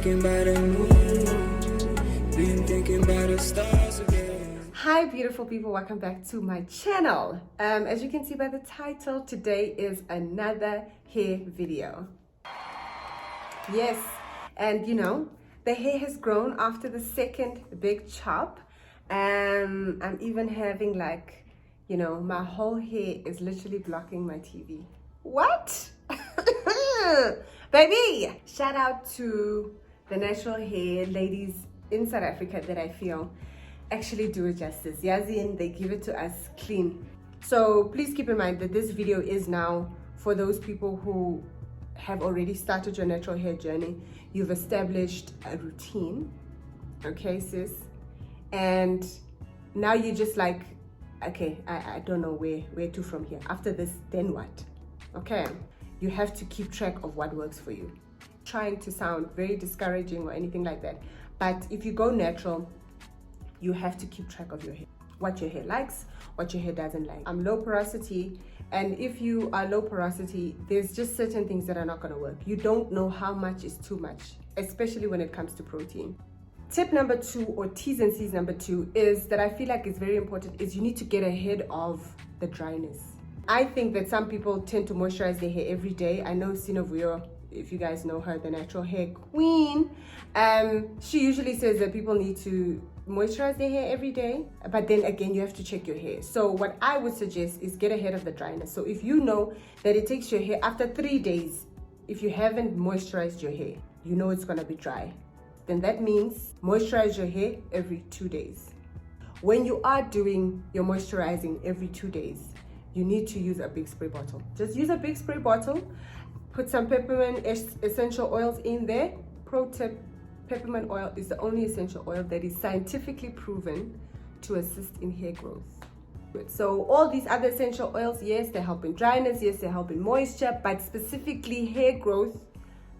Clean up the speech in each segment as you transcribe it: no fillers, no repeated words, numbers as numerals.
thinking about the moon, been thinking about the stars again. Hi beautiful people, welcome back to my channel. As you can see by the title, today is another hair video. Yes, and you know, the hair has grown after the second big chop. I'm even having like, you know, my whole hair is literally blocking my TV. What? Baby! Shout out to the natural hair ladies in South Africa that I feel actually do it justice. Yazin, they give it to us clean. So please keep in mind that this video is now for those people who have already started your natural hair journey. You've established a routine, okay sis, and now you're just like, okay, I don't know where to from here. After this, then what? Okay, you have to keep track of what works for you. Trying to sound very discouraging or anything like that, but if you go natural, you have to keep track of your hair, what your hair likes, what your hair doesn't like. I'm low porosity, and if you are low porosity, there's just certain things that are not going to work. You don't know how much is too much, especially when it comes to protein. Tip number 2, or T's and C's number 2, is that I feel like it's very important, is you need to get ahead of the dryness. I think that some people tend to moisturize their hair every day. I know Sinovuyo, if you guys know her, the natural hair queen, she usually says that people need to moisturize their hair every day, but then again you have to check your hair. So what I would suggest is get ahead of the dryness. So if you know that it takes your hair after 3 days, if you haven't moisturized your hair, you know it's going to be dry, then that means moisturize your hair every 2 days. When you are doing your moisturizing every 2 days, you need to use a big spray bottle. Just use a big spray bottle, put some peppermint essential oils in there. Pro tip: peppermint oil is the only essential oil that is scientifically proven to assist in hair growth. So all these other essential oils, yes, they help in dryness, yes, they help in moisture, but specifically hair growth,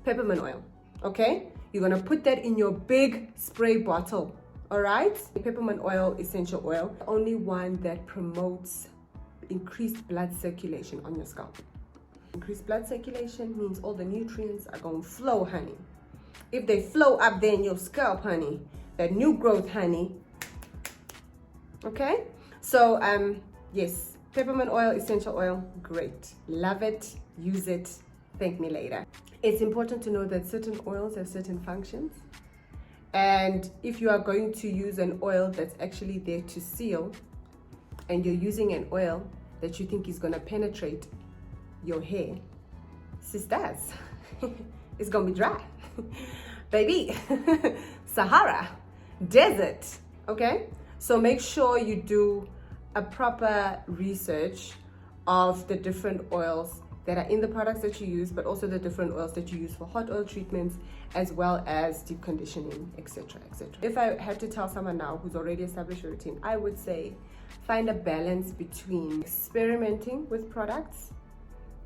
peppermint oil, okay? You're gonna put that in your big spray bottle, all right? Peppermint oil, essential oil, the only one that promotes increased blood circulation on your scalp. Increased blood circulation means all the nutrients are gonna flow, honey. If they flow up there in your scalp, honey, that new growth, honey. Okay? So, yes, peppermint oil, essential oil, great. Love it, use it, thank me later. It's important to know that certain oils have certain functions. And if you are going to use an oil that's actually there to seal, and you're using an oil that you think is gonna penetrate your hair, sisters, it's gonna be dry. Baby, Sahara, desert, okay? So make sure you do a proper research of the different oils that are in the products that you use, but also the different oils that you use for hot oil treatments, as well as deep conditioning, etc., etc. If I had to tell someone now who's already established a routine, I would say find a balance between experimenting with products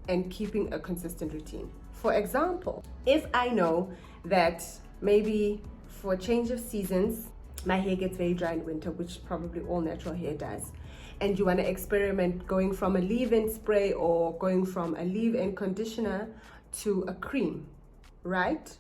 and keeping a consistent routine. For example, if I know that maybe for a change of seasons, my hair gets very dry in winter, which probably all natural hair does, and you want to experiment going from a leave-in spray or going from a leave-in conditioner to a cream, right?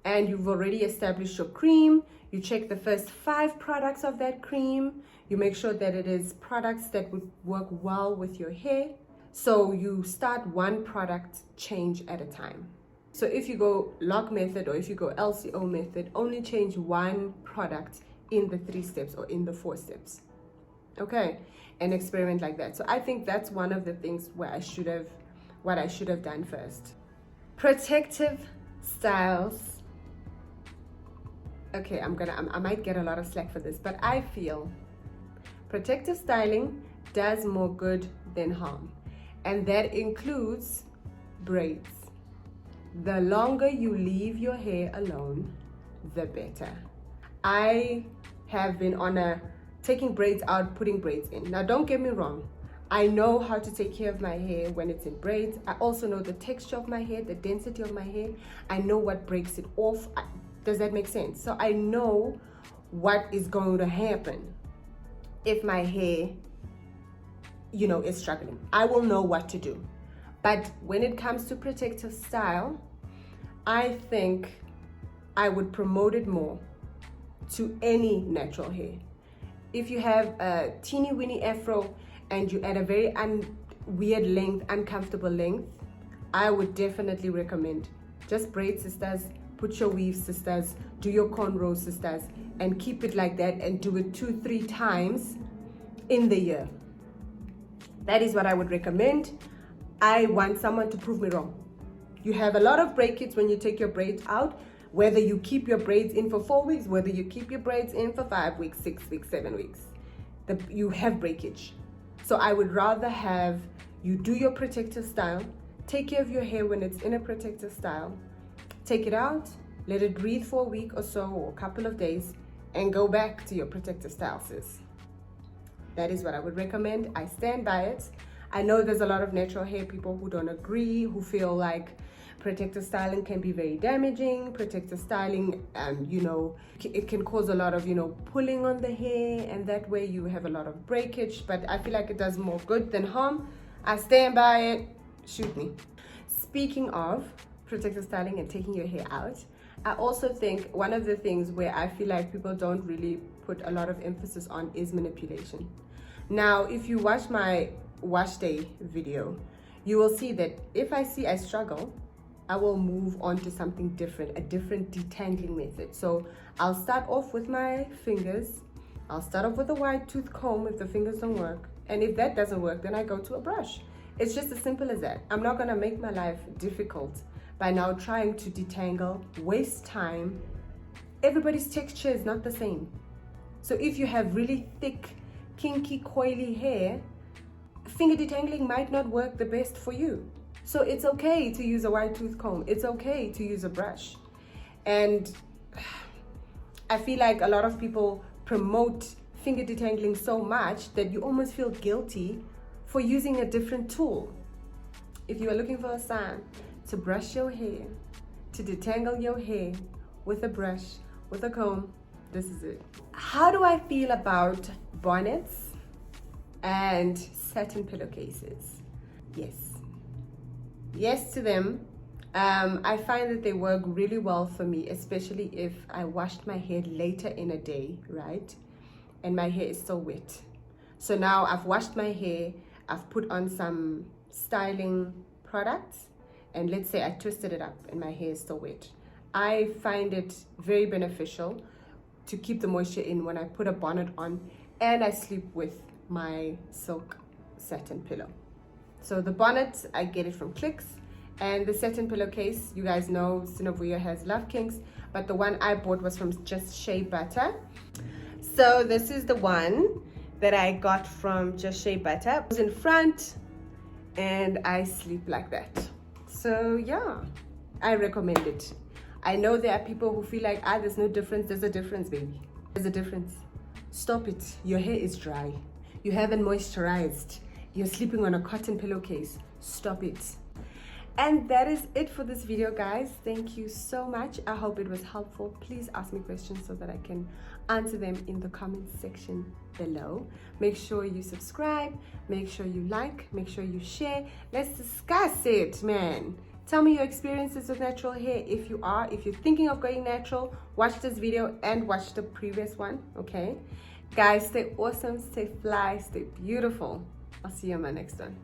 And you've already established your cream, you check the first 5 products of that cream, you make sure that it is products that would work well with your hair. So you start one product change at a time. So if you go lock method or if you go LCO method, only change one product in the 3 steps or in the 4 steps, okay? And experiment like that. So I think that's one of the things where what I should have done first. Protective styles. Okay, I might get a lot of slack for this, but I feel protective styling does more good than harm. And that includes braids. The longer you leave your hair alone, the better. I have been on a taking braids out, putting braids in. Now don't get me wrong, I know how to take care of my hair when it's in braids. I also know the texture of my hair, the density of my hair. I know what breaks it off. Does that make sense? So I know what is going to happen if my hair, you know, is struggling. I will know what to do. But when it comes to protective style, I think I would promote it more to any natural hair. If you have a teeny weeny afro and you at a very weird length, uncomfortable length, I would definitely recommend just braid, sisters, put your weave, sisters, do your cornrows, sisters, and keep it like that and do it 2-3 times in the year. That is what I would recommend. I want someone to prove me wrong. You have a lot of breakage when you take your braids out, whether you keep your braids in for 4 weeks, whether you keep your braids in for 5 weeks, 6 weeks, 7 weeks. You have breakage. So I would rather have you do your protective style, take care of your hair when it's in a protective style, take it out, let it breathe for a week or so, or a couple of days, and go back to your protective style, sis. That is what I would recommend. I stand by it. I know there's a lot of natural hair people who don't agree, who feel like protective styling can be very damaging. Protective styling, it can cause a lot of, pulling on the hair, and that way you have a lot of breakage. But I feel like it does more good than harm. I stand by it. Shoot me. Speaking of protective styling and taking your hair out, I also think one of the things where I feel like people don't really put a lot of emphasis on is manipulation. Now, if you watch my wash day video, you will see that if I see I struggle, I will move on to something different, a different detangling method. So I'll start off with my fingers. I'll start off with a wide tooth comb if the fingers don't work. And if that doesn't work, then I go to a brush. It's just as simple as that. I'm not gonna make my life difficult by now trying to detangle, waste time. Everybody's texture is not the same. So if you have really thick, kinky, coily hair, finger detangling might not work the best for you. So it's okay to use a wide tooth comb. It's okay to use a brush. And I feel like a lot of people promote finger detangling so much that you almost feel guilty for using a different tool. If you are looking for a sign to brush your hair, to detangle your hair with a brush, with a comb, this is it. How do I feel about bonnets and satin pillowcases? Yes to them. I find that they work really well for me, especially if I washed my hair later in a day, right? And my hair is still wet. So now I've washed my hair, I've put on some styling products, and let's say I twisted it up and my hair is still wet. I find it very beneficial to keep the moisture in when I put a bonnet on and I sleep with my silk satin pillow. So the bonnet, I get it from Clicks, and the satin pillowcase, you guys know Sinovuyo has Love Kinks, but the one I bought was from Just Shea Butter. So this is the one that I got from Just Shea Butter. It was in front, and I sleep like that. So yeah, I recommend it. I know there are people who feel like, there's no difference. There's a difference, baby. There's a difference. Stop it. Your hair is dry. You haven't moisturized. You're sleeping on a cotton pillowcase. Stop it. And that is it for this video, guys. Thank you so much. I hope it was helpful. Please ask me questions so that I can answer them in the comment section below. Make sure you subscribe, make sure you like, make sure you share. Let's discuss it, man. Tell me your experiences with natural hair. If you're thinking of going natural, watch this video and watch the previous one, okay? Guys, stay awesome, stay fly, stay beautiful. I'll see you on my next one.